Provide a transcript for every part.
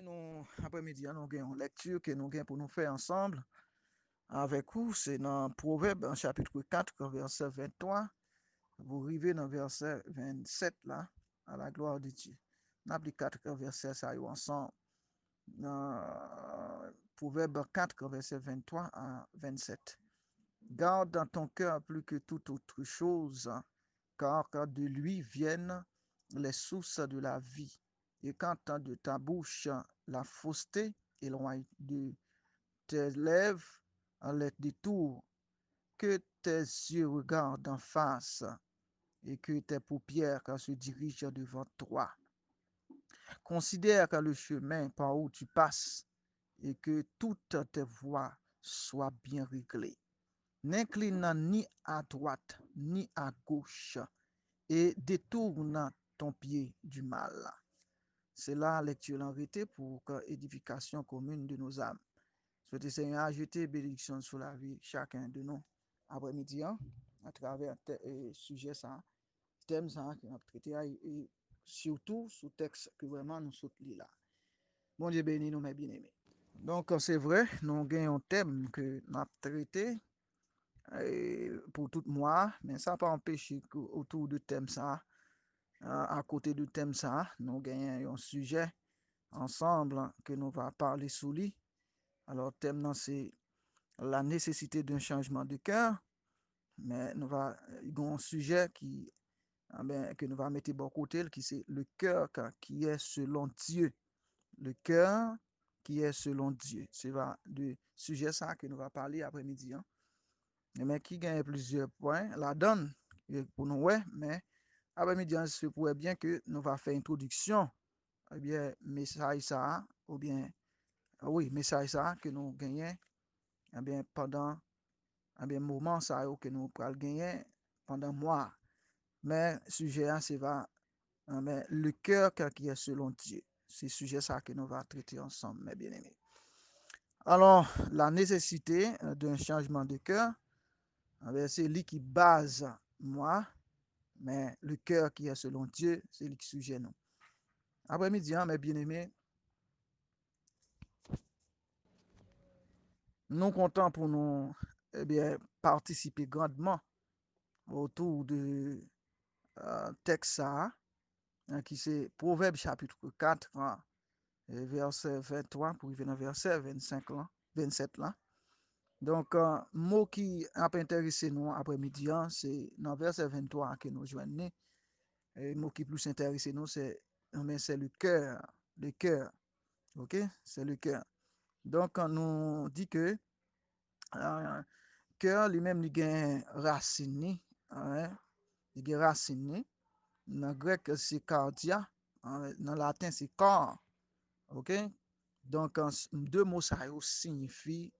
Nous, après-midi, nous avons une lecture que nous avons pour nous faire ensemble avec vous. C'est dans Proverbe, en chapitre 4, verset 23. Vous arrivez dans verset 27 là, à la gloire de Dieu. Nous avons 4 versets ça y est ensemble. Dans Proverbe 4, verset 23 à 27. Garde dans ton cœur plus que toute autre chose, car de lui viennent les sources de la vie. Et quand de ta bouche la fausseté, éloigne de tes lèvres les détours, que tes yeux regardent en face et que tes paupières se dirigent devant toi. Considère le chemin par où tu passes et que toutes tes voies soient bien réglées. N'incline ni à droite ni à gauche et détourne ton pied du mal. C'est la lecture en vérité pour édification commune de nos âmes. Souhaitez Seigneur ajouter bénédiction sur la vie chacun de nous après-midi à travers sujet ça, thème ça que nous avons traité et surtout sous texte que vraiment nous soutenons là. Bon Dieu béni nous mes bien-aimés. Donc c'est vrai, nous avons un thème que nous avons traité pour tout mois, mais ça n'a pas empêché qu'autour du thème ça, à côté du thème ça, nous gagnons un sujet ensemble que nous va parler sous lui. Alors, thème, c'est la nécessité d'un changement de cœur, mais nous va, il y a un sujet qui, que nous va mettre de côté, qui c'est le cœur qui est selon Dieu. Le cœur qui est selon Dieu. C'est de sujet ça que nous va parler après-midi. Hein. Mais qui gagne plusieurs points, la donne pour nous, ouais, mais après-midi, ce pourrait bien que nous va faire introduction, eh bien, message ça, ou bien, oui, message ça que nous gagnons, eh bien, pendant un moment ça que nous pral gagner pendant mois. Mais sujet c'est va le cœur qui est selon Dieu. C'est sujet ça que nous va traiter ensemble, mes bien-aimés. Alors, la nécessité d'un changement de cœur, c'est lui qui base moi, mais le cœur qui est selon Dieu, c'est lui qui sujet nous. Après-midi, mes bien-aimés, nous comptons pour nous participer grandement autour de texte ça, qui c'est Proverbe chapitre 4, verset 23 pour arriver dans verset 25 là, 27 là. Donc, mot qui a intéressé nous après-midi, c'est dans verset 23 que nous joignons. Et mot qui plus intéressé nous, c'est le cœur. Le cœur. OK? C'est le cœur. Donc, on nous dit que euh, cœur lui-même, il a racine. Hein? Il a racine. Dans le grec, c'est cardia. Dans le latin, c'est corps. OK? Donc, deux mots, ça signifie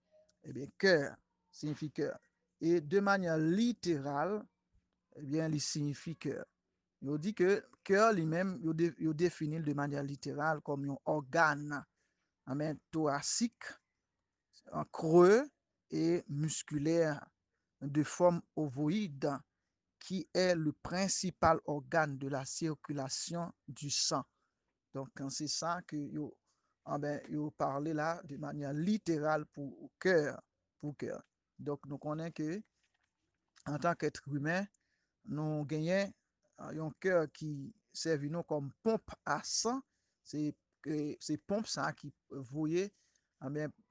eh bien, cœur. Signifie cœur. Et de manière littérale, eh bien, il signifie cœur. Il dit que cœur lui-même, il définit de manière littérale comme un organe thoracique, creux et musculaire de forme ovoïde qui est le principal organe de la circulation du sang. Donc, c'est ça que yo parlé là de manière littérale pour cœur. Pour cœur. Donc, nous connaissons que en tant qu'être humain, nous gagnons un cœur qui sert nous comme pompe à sang. C'est pompe ça qui voyait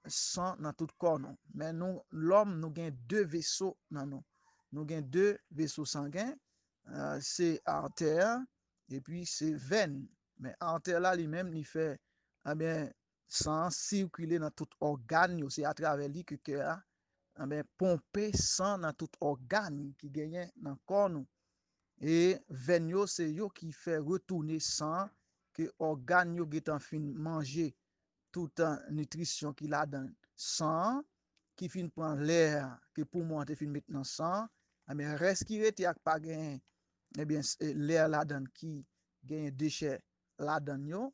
sang dans tout corps. Non. Mais nous, l'homme, nous gagnons deux vaisseaux dans nous. Nous gagnons deux vaisseaux sanguins. C'est artère et puis c'est veine. Mais artère là lui-même, il fait sang circuler dans tout organe. C'est à travers lui que le cœur pomper sang dans tout organe qui gagne dans le corps nous. Et veine c'est yo qui fait retourner sang que organe yo getan fin manger toute nutrition qu'il a dans sang qui fin prendre l'air que pour moi te fin mettre dans sang mais reste qui rete ak pas gain bien l'air là-dedans qui gagne déchets là-dedans yo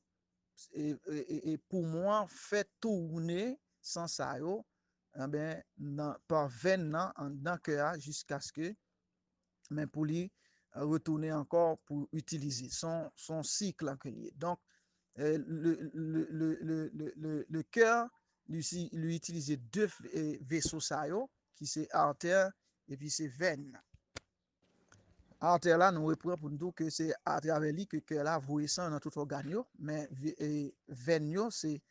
et pour moi fait tourner sans ça yo par veine dans cœur jusqu'à ce que mais pour lui retourner encore pour utiliser son cycle en lié. Donc Le cœur lui utilisait deux vaisseaux ça qui c'est artère et puis c'est veine. Artère là, nous reprenons pour nous dire que c'est à travers lui que le cœur là voit sang dans tout organe, mais veine, c'est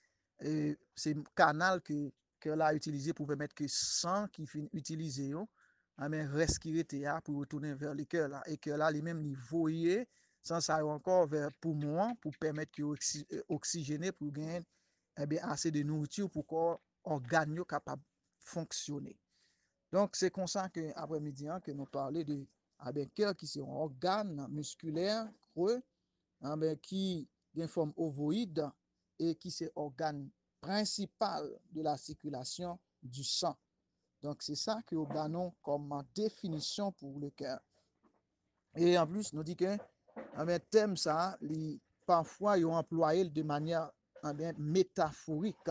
canal que le cœur là utilisé pour permettre que sang qui finit utilisé, mais respirer pour retourner vers le cœur là. Et que là, lui-même, il voyait sans ça encore vers poumon pour permettre que oxygéner pour gagner assez de nourriture pour que l'organe capable de fonctionner. Donc, c'est comme ça qu'après-midi, que nous parlons de cœur qui est un organe musculaire creux qui a une forme ovoïde et qui est organe principal de la circulation du sang. Donc, c'est ça que nous donnons comme définition pour le cœur. Et en plus, nous dit que thème ça, parfois, ils ont employé de manière métaphorique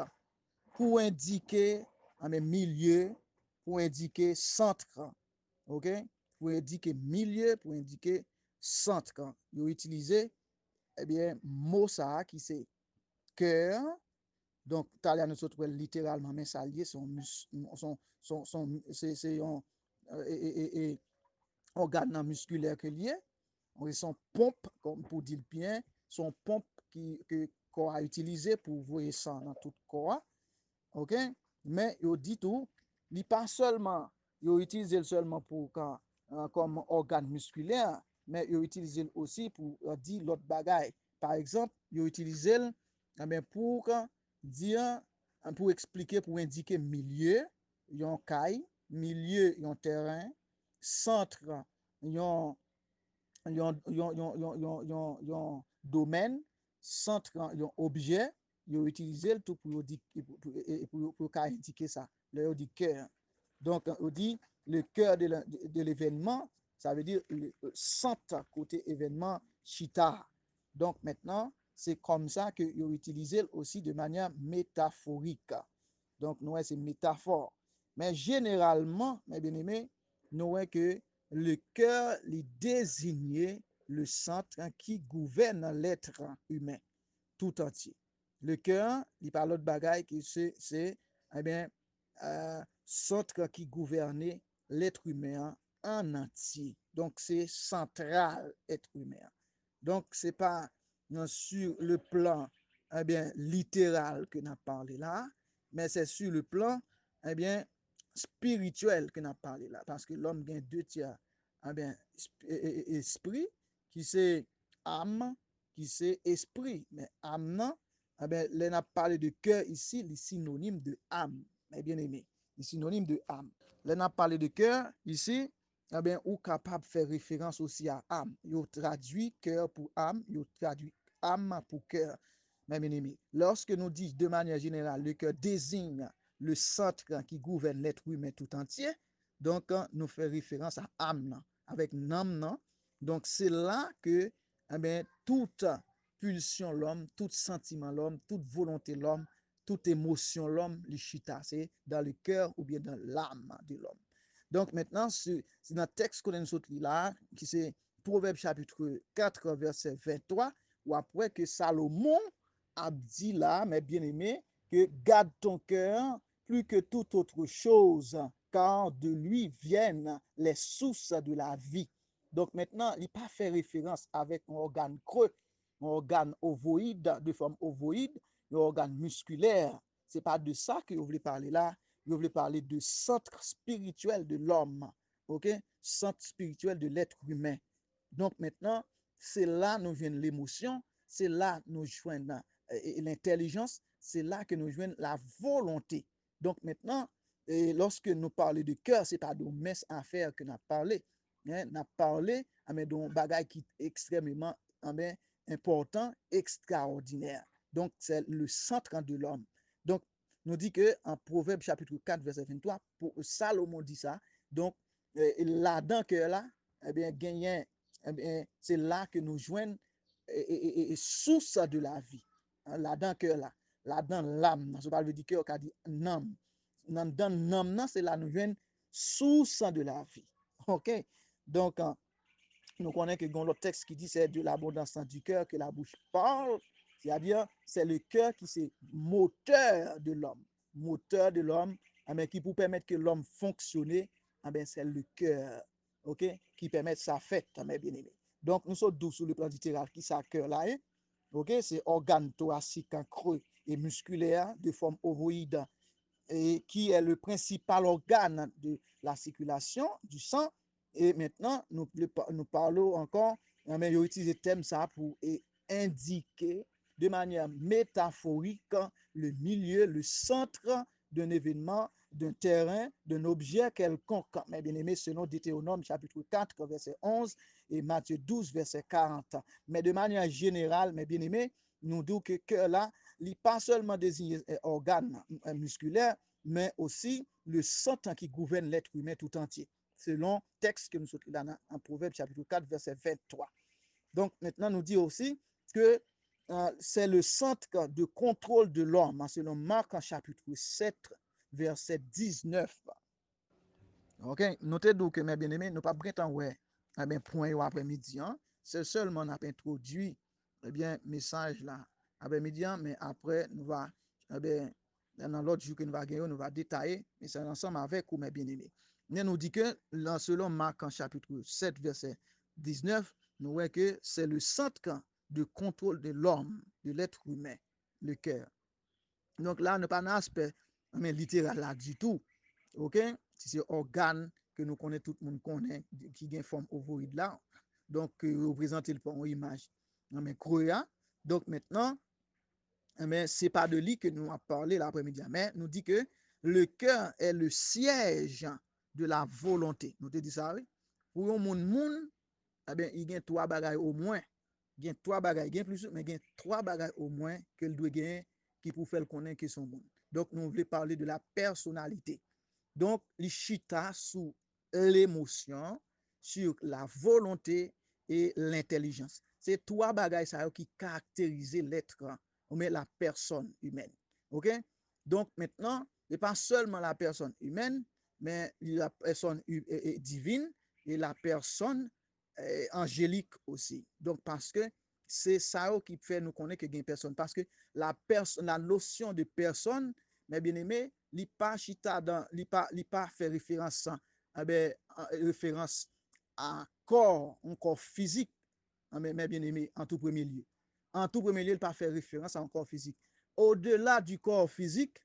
pour indiquer milieu, pour indiquer centre. OK? Pour indiquer milieu, pour indiquer centre. Ils ont utilisé mot ça qui c'est cœur. Donc, talent nous autres littéralement, mais ça lié c'est un organe musculaire que lié. Son pompe, comme pour dire bien, son pompe que qu'on a utilisé pour voir ça dans tout le corps. OK? Mais il dit tout, il pas seulement, il utilise seulement pour comme organe musculaire, mais il utilise aussi pour dire l'autre bagaille. Par exemple, il utilise pour dire, pour expliquer, pour indiquer milieu, yon caille, milieu, yon terrain, centre, yon yon domaine, centre, yon objet, ils utilisé tout pour indiquer ça. Là, on dit cœur. Donc, on dit le cœur de l'événement, ça veut dire le centre côté événement chita. Donc, maintenant, c'est comme ça qu'ils utilisé aussi de manière métaphorique. Donc, nous, c'est métaphore. Mais généralement, mes bien-aimés, nous voyons que le cœur lui désignait le centre qui gouverne l'être humain tout entier. Le cœur, il parle de bagaille qui c'est centre qui gouvernait l'être humain en entier. Donc, c'est central, être humain. Donc, c'est pas sur le plan littéral que nous parlé là, mais c'est sur le plan spirituel que nous parlé là. Parce que l'homme a deux tiers. Esprit, qui c'est âme, qui c'est esprit. Mais âme, non, là, on parlé de cœur ici, les synonyme de âme, mes bien-aimés. Les synonyme de âme. Là, on parlé de cœur ici, ou capable de faire référence aussi à âme. Yo traduit cœur pour âme, yo traduit âme pour cœur. Mes bien-aimés, lorsque nous disons de manière générale, le cœur désigne le centre qui gouverne l'être humain tout entier, donc nous fait référence à âme avec nam. Donc c'est là que toute pulsion l'homme, tout sentiment l'homme, toute volonté l'homme, toute émotion l'homme, les chita, c'est dans le cœur ou bien dans l'âme de l'homme. Donc maintenant, c'est dans le texte qu'on nous là, qui c'est Proverbe chapitre 4, verset 23, ou après que Salomon a dit là, mes bien-aimés, que garde ton cœur plus que toute autre chose, car de lui viennent les sources de la vie. Donc maintenant, il n'a pas fait référence avec un organe creux, un organe ovoïde, de forme ovoïde, un organe musculaire. Ce n'est pas de ça que vous voulez parler là. Vous voulez parler de centre spirituel de l'homme. OK? Centre spirituel de l'être humain. Donc maintenant, c'est là nous vient l'émotion, c'est là nous joignons l'intelligence, c'est là que nous joignons la volonté. Donc maintenant, lorsque nous parlons de cœur, ce n'est pas de minces affaires que nous avons parlé. Nous avons parlé d'un bagage qui est extrêmement important, extraordinaire. Donc, c'est le centre de l'homme. Donc, nous dit que en Proverbe chapitre 4, verset 23, pour Salomon dit ça. Donc, là-dedans que là, eh bien, gagnant, c'est là que nous joignons source de la vie. Là-dedans que là-dedans l'âme. Je parle du cœur qui a dit nam. Dans nam, c'est là nous joignons source de la vie. OK? Donc, nous connaissons que l'autre texte qui dit c'est de l'abondance du cœur que la bouche parle. C'est-à-dire, c'est le cœur qui c'est moteur de l'homme. Moteur de l'homme, mais qui pour permettre que l'homme fonctionne, c'est le cœur, ok, qui permet sa fête, bien aimé. Donc, nous sommes doux sur le plan littéral qui ça cœur là, ok, c'est organe thoracique creux et musculaire de forme ovoïde et qui est le principal organe de la circulation du sang. Et maintenant, nous parlons encore, mais ils utilisent le thème ça pour indiquer de manière métaphorique le milieu, le centre d'un événement, d'un terrain, d'un objet quelconque. Mais bien aimé, selon Deutéronome chapitre 4, verset 11 et Matthieu 12, verset 40. Mais de manière générale, mais bien aimé, nous disons que cœur là, il n'est pas seulement désigné organe musculaire, mais aussi le centre qui gouverne l'être humain tout entier, selon texte que nous sommes là en Proverbe chapitre 4, verset 23. Donc maintenant, nous dit aussi que c'est le centre de contrôle de l'homme, selon Marc en chapitre 7, verset 19. Ok, notez donc que mes bien-aimés, nous pas prétendre ouais, point après-midi, hein? C'est seulement on a introduit message là après-midi, mais après nous va dans l'autre jour que nous va gagner, nous va détailler, mais c'est ensemble avec vous mes bien-aimés. Mais nous dit que selon Marc en chapitre 7 verset 19, nous voyons que c'est le centre de contrôle de l'homme, de l'être humain, le cœur. Donc là, on n'a pas un aspect littéral là du tout. Ok? C'est organe que nous connaissons, tout le monde connaît, qui a une forme ovoïde là. Donc, représenté par une image. Mais croya. Donc maintenant, ce n'est pas de lui que nous avons parlé l'après-midi. Mais nous dit que le cœur est le siège de la volonté. Nous te dit ça, oui? Pour un monde, il y a trois bagailles au moins. Il y a trois bagailles, il y a plus, mais il y a trois bagailles au moins que le doit gagner qui pour faire connaître que son monde. Donc, nous voulons parler de la personnalité. Donc, les chita sous l'émotion, sur la volonté et l'intelligence. C'est trois bagailles qui caractérisent l'être, mais la personne humaine. OK? Donc, maintenant, ce n'est pas seulement la personne humaine, mais la personne divine et la personne angélique aussi. Donc, parce que c'est ça qui fait nous connaître qu'il y a une personne. Parce que la notion de personne, mais bien aimé, il pas chita dans, il pas fait référence référence à corps, un corps physique, mais bien aimé, en tout premier lieu. En tout premier lieu, il pas fait référence à un corps physique. Au-delà du corps physique,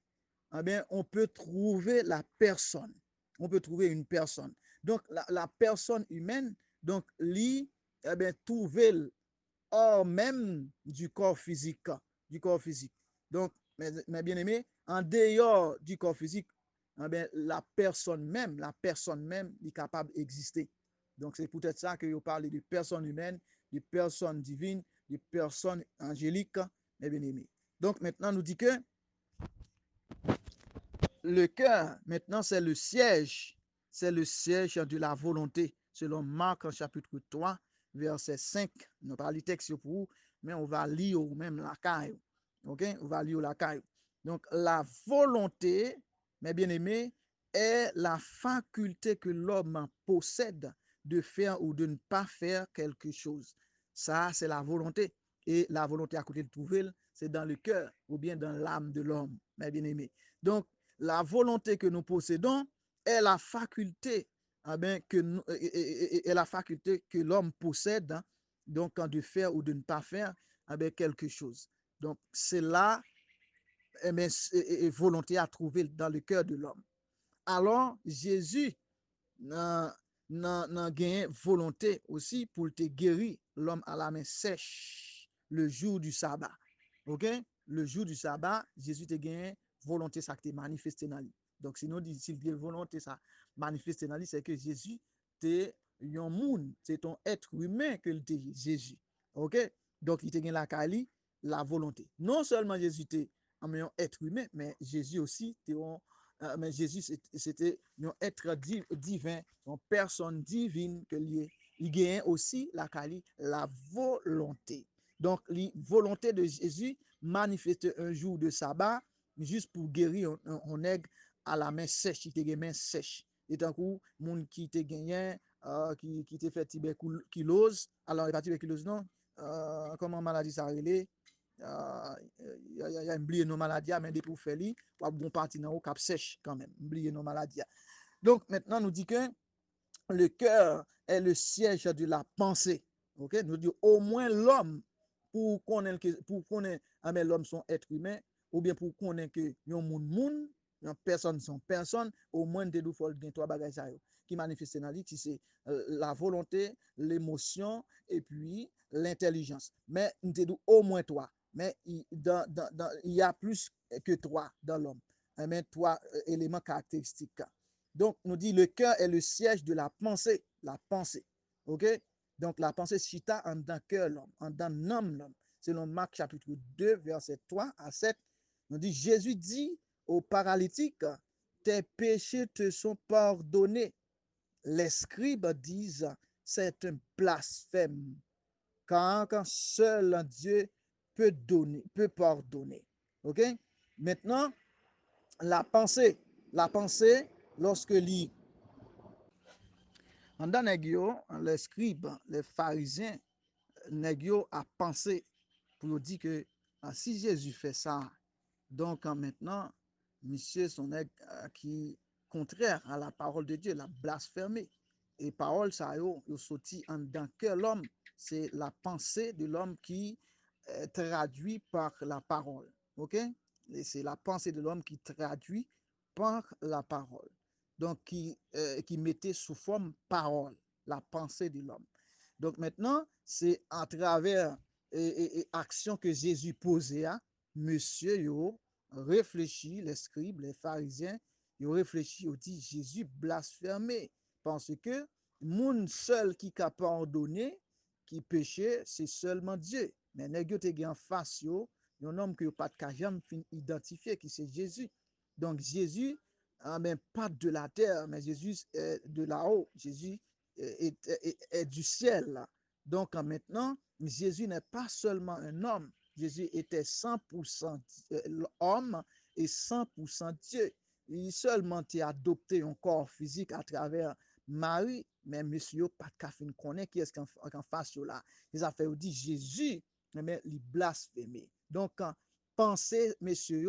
on peut trouver la personne. On peut trouver une personne. Donc, la personne humaine, donc, lui, trouver hors même du corps physique. Du corps physique. Donc, mes bien-aimés, en dehors du corps physique, la personne même est capable d'exister. Donc, c'est peut-être ça que vous parlez de personne humaine, de personne divine, de personne angélique, mes bien-aimés. Donc, maintenant, nous dit que le cœur, maintenant, c'est le siège de la volonté, selon Marc en chapitre 3, verset 5. Nous parlons du texte pour vous, mais on va lire même la caille. OK? On va lire la caille. Donc, la volonté, mes bien-aimés, est la faculté que l'homme possède de faire ou de ne pas faire quelque chose. Ça, c'est la volonté. Et la volonté à côté de trouver, c'est dans le cœur ou bien dans l'âme de l'homme, mes bien-aimés. Donc, la volonté que nous possédons est la faculté, est la faculté que l'homme possède, donc de faire ou de ne pas faire quelque chose. Donc, c'est là volonté à trouver dans le cœur de l'homme. Alors, Jésus nan, gagné volonté aussi pour te guérir l'homme à la main sèche le jour du sabbat. OK? Le jour du sabbat, Jésus te gagné volonté ça qui te manifesté dans lui. Donc, sinon, s'il dit volonté ça manifesté dans lui, c'est que Jésus te yon moun, c'est ton être humain que te Jésus. OK? Donc, il te gagné la kali, la volonté. Non seulement Jésus te un être humain, mais Jésus aussi te mais Jésus, c'était un être divin, une personne divine que lui, il gagne aussi la volonté. Donc, la volonté de Jésus manifeste un jour de sabbat juste pour guérir un aigle à la main sèche, qui était main sèche. Et tant coup, moun qui te gagné, qui te fait tuberculose, alors il pas tuberculose non, comment maladie ça relait, y a oublié nos maladies, mais depuis pour faire li, ou bon parti dans ou cap sèche quand même, oublier nos maladies. Donc maintenant nous dit que le cœur est le siège de la pensée. Ok, nous dit au moins l'homme pour connaître l'homme son être humain ou bien pour connaître que yon moun yon personne son personne au moins de deux fois gen trois bagages ça qui manifestent dans lui qui c'est la volonté, l'émotion et puis l'intelligence. Mais nous dit au moins trois. Mais il y a plus que trois dans l'homme. Mais trois éléments caractéristiques. Donc, nous dit le cœur est le siège de la pensée. La pensée. OK? Donc, la pensée chita en dans cœur l'homme, en dans l'homme. Selon Marc chapitre 2, verset 3 à 7, nous dit Jésus dit aux paralytiques, tes péchés te sont pardonnés. Les scribes disent, c'est un blasphème, car seul Dieu peut donner, peut pardonner. OK? Maintenant, la pensée, lorsque l'île en dan nèg yo, les scribes, les pharisiens, nèg yo a pensé pour dire que si Jésus fait ça, donc maintenant, monsieur son nèg qui contraire à la parole de Dieu, la blasphémé. Et parole ça yo sorti en dans que l'homme, c'est la pensée de l'homme qui traduit par la parole. OK? Et c'est la pensée de l'homme qui traduit par la parole. Donc, qui mettait sous forme parole, la pensée de l'homme. Donc, maintenant, c'est à travers action que Jésus posait à monsieur yo réfléchit, les scribes, les pharisiens, ils réfléchit, ils dit Jésus blasphémé parce que moun seul qui a pardonné, qui péché, c'est seulement Dieu. Mais nèg yo te gen en face yo, un homme que pas de jamais fin identifier qui c'est Jésus. Donc Jésus mais pas de la terre, mais Jésus est de là-haut. Jésus est du ciel. Là. Donc maintenant, Jésus n'est pas seulement un homme. Jésus était 100% homme et 100% Dieu. Il seulement a adopté un corps physique à travers Marie, mais monsieur pas de fin connaît qui est-ce qu'en face là. Les affaires dit Jésus, mais il blasphémé. Donc pensez monsieur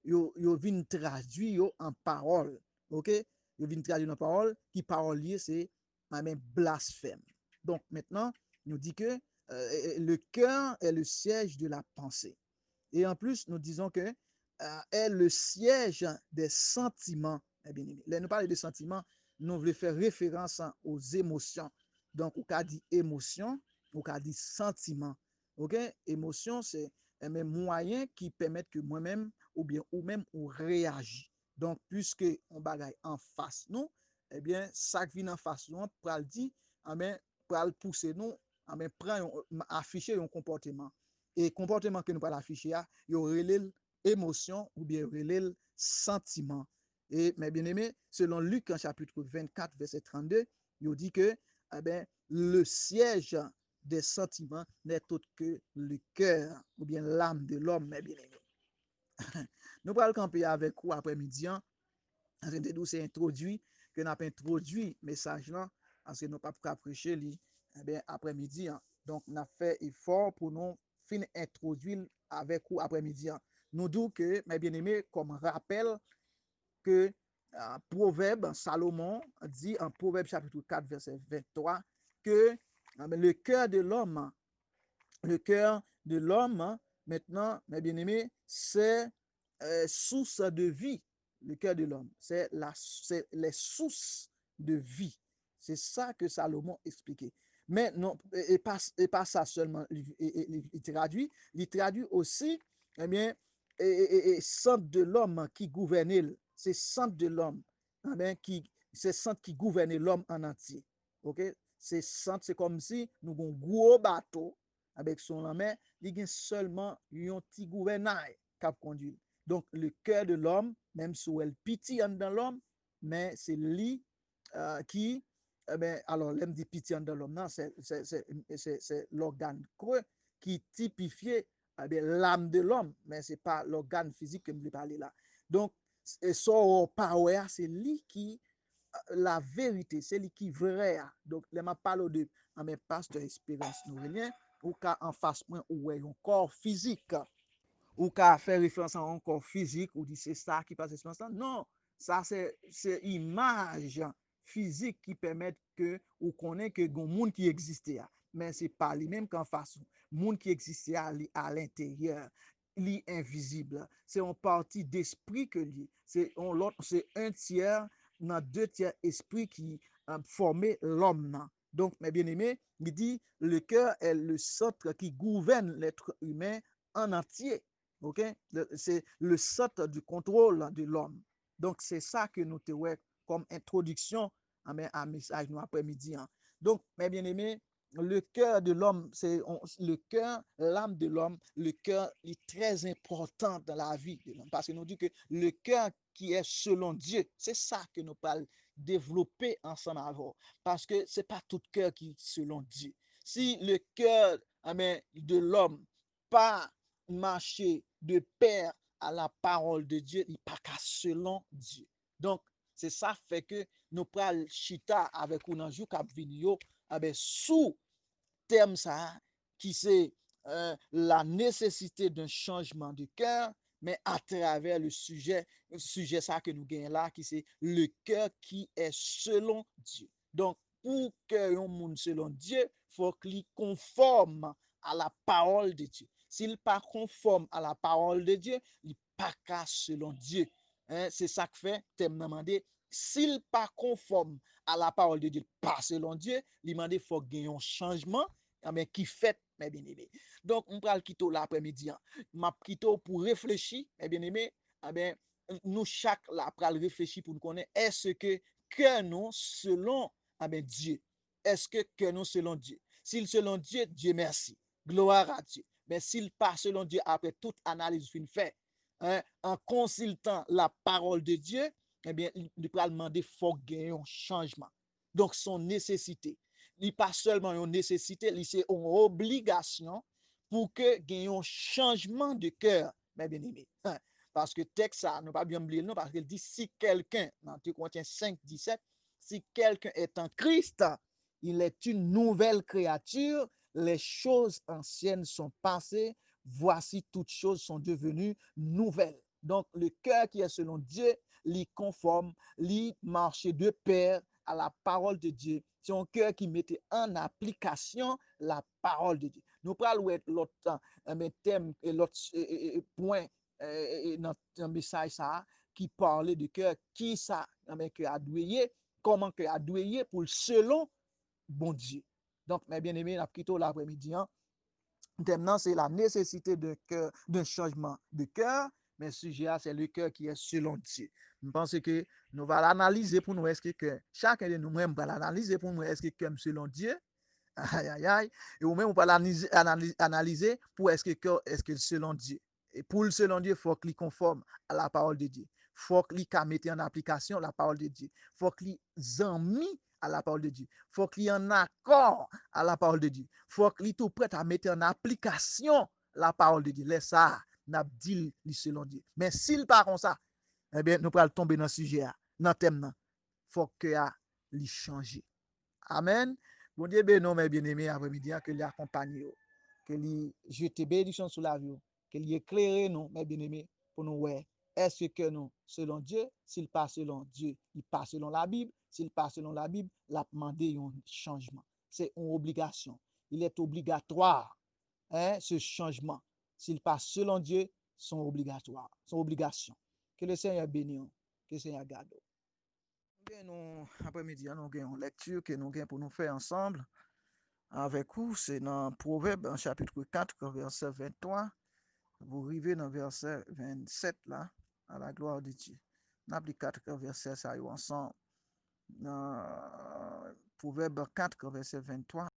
yo vin traduit yo en parole. OK? Yo vin traduit en parole qui parole lié c'est même blasphème. Donc maintenant, nous dit que le cœur est le siège de la pensée. Et en plus, nous disons que est le siège des sentiments. Eh bien, là, nous parlons de sentiments, nous voulons faire référence aux émotions. Donc, on a dit émotion, on a dit sentiment. OK? Émotion, c'est un moyen qui permet que moi-même ou bien ou même on réagit. Donc, puisque on bagaille en face nous, eh bien, ça qui vient en face nous, pour le dire, eh bien, pour le pousser nous, eh bien, afficher un comportement. Et comportement que nous pas afficher, il y aurait l'émotion ou bien le sentiment. Et mes bien-aimés, selon Luc en chapitre 24, verset 32, il dit que eh bien, le siège des sentiments n'est autre que le cœur ou bien l'âme de l'homme, mes bien-aimés. Nous allons camper avec vous après-midi. C'est introduit que nous avons introduit le message là parce que nous pas pour prêcher après-midi. Donc, nous avons fait effort pour nous fin introduire avec vous après-midi. Nous disons que, mes bien-aimés, comme rappel, que Proverbe, Salomon dit en Proverbe chapitre 4, verset 23, que le cœur de l'homme, maintenant, mes bien-aimés, c'est source de vie. Le cœur de l'homme, c'est les sources de vie. C'est ça que Salomon expliquait. Mais non, et pas ça seulement, il traduit aussi, eh bien, centre de l'homme qui gouverne, c'est centre de l'homme, eh bien, c'est centre qui gouverne l'homme en entier. OK? C'est comme si nous avons un gros bateau avec son main, il y a seulement un petit gouvernail qui conduit. Donc, le cœur de l'homme, même si elle pitié dans l'homme, mais c'est lui qui, alors, l'aime dit pitié dans l'homme, non, c'est l'organe creux qui typifie l'âme de l'homme, mais ce n'est pas l'organe physique que je veux parler là. Donc, son power, c'est lui qui la vérité, c'est lui qui vrai. Donc, je parle de mes pasteur expérience nous rien ou qu'en face moi ou un corps physique. ou ka faire référence à un corps physique, ou dit c'est ça qui passe espace. Non, ça c'est image physique qui permet que ou connaît que gon monde qui existait. Mais c'est pas lui-même qu'en face. Monde qui existait à l'intérieur, li invisible. C'est une partie d'esprit que li. C'est un tiers dans deux tiers esprit qui formait l'homme. Donc, mes bien-aimés, il dit le cœur est le centre qui gouverne l'être humain en entier. OK? C'est le centre du contrôle de l'homme. Donc, c'est ça que nous te comme introduction à message nous après-midi. Hein. Donc, mes bien-aimés, le cœur de l'homme, c'est le cœur, l'âme de l'homme, le cœur est très important dans la vie de l'homme. Parce que nous dit que le cœur qui est selon Dieu, c'est ça que nous parlons développer ensemble avant. Parce que ce n'est pas tout cœur qui est selon Dieu. Si le cœur de l'homme pas marcher de pair à la parole de Dieu, il n'est pas qu'à selon Dieu. Donc, c'est ça fait que nous prenons chita avec un jour cap vidéo sous terme ça qui c'est la nécessité d'un changement de cœur mais à travers le sujet ça que nous gagnons là qui c'est le cœur qui est selon Dieu. Donc pour que un monde selon Dieu faut qu'il conforme à la parole de Dieu. S'il pas conforme à la parole de Dieu, il pas qu'à selon Dieu. Hein, c'est ça que fait t'aimes demander s'il pas conforme à la parole de Dieu, pas selon Dieu, il m'a dit faut gagner un changement qui fait mes bien-aimés. Donc on pral quitter l'après-midi, m'a quitter pour réfléchir mes bien-aimés, nous chaque là pral réfléchir pour nous connaître est-ce que nous selon Dieu, est-ce que nous selon Dieu, s'il selon Dieu, Dieu merci, gloire à Dieu. Mais s'il pas selon Dieu après toute analyse fin fait, en consultant la parole de Dieu, eh bien, il peut demander faut gagner un changement. Donc, son nécessité. Il n'est pas seulement une nécessité, c'est une obligation pour que gagner un changement de cœur, mes bien-aimés. Parce que texte ça, nous pas bien oublier non, parce qu'il dit si quelqu'un, dans 2 Corinthiens 5, 17, si quelqu'un est en Christ, il est une nouvelle créature, les choses anciennes sont passées, voici toutes choses sont devenues nouvelles. Donc, le cœur qui est selon Dieu, l'y conforme, l'y marche de pair à la parole de Dieu. C'est un cœur qui mettait en application la parole de Dieu. Nous parlons de l'autre thème et l'autre point dans un message ça, qui parlait de cœur, qui ça, que a doué, comment que a doué pour selon bon Dieu. Donc, mes bien-aimés, nous plutôt l'après-midi, hein, maintenant, c'est la nécessité d'un changement de cœur, mais le sujet, c'est le cœur qui est selon Dieu. Je pense que nous allons l'analyser pour nous, est-ce que chacun de nous-mêmes va l'analyser pour nous, est-ce que cœur selon Dieu, aïe, aïe, aïe, et ou même on va l'analyser pour est-ce que selon Dieu. Et pour le selon Dieu, il faut qu'il conforme à la parole de Dieu. Il faut qu'il mette en application la parole de Dieu. Il faut qu'il en mis à la parole de Dieu. Il faut qu'il y en accord à la parole de Dieu. Il faut qu'il tout prêt à mettre en application la parole de Dieu. Laisse ça, n'a dit selon Dieu. Mais s'il pas comme ça, eh bien, nous allons tomber dans le sujet, dans le thème. Il faut que il change. Amen. Bon Dieu, ben non, mes bien-aimés, après-midi, que lui accompagne, que lui jette bénédiction sur la vie, que lui éclaire nous, mes bien-aimés, pour nous voir. Est-ce que nous, selon Dieu, s'il passe selon Dieu, il passe selon la Bible, s'il passe selon la Bible, il a demandé un changement. C'est une obligation. Il est obligatoire, ce changement. S'il passe selon Dieu, sont obligatoires, son obligation. Que le Seigneur bénisse, que le Seigneur garde. Nous, après-midi, nous avons une lecture que nous avons pour nous faire ensemble avec vous. C'est dans Proverbe, chapitre 4, verset 23. Vous arrivez dans verset 27 là, à la gloire de Dieu. Nous avons 4 versets ça ensemble. Dans Proverbe 4, verset 23.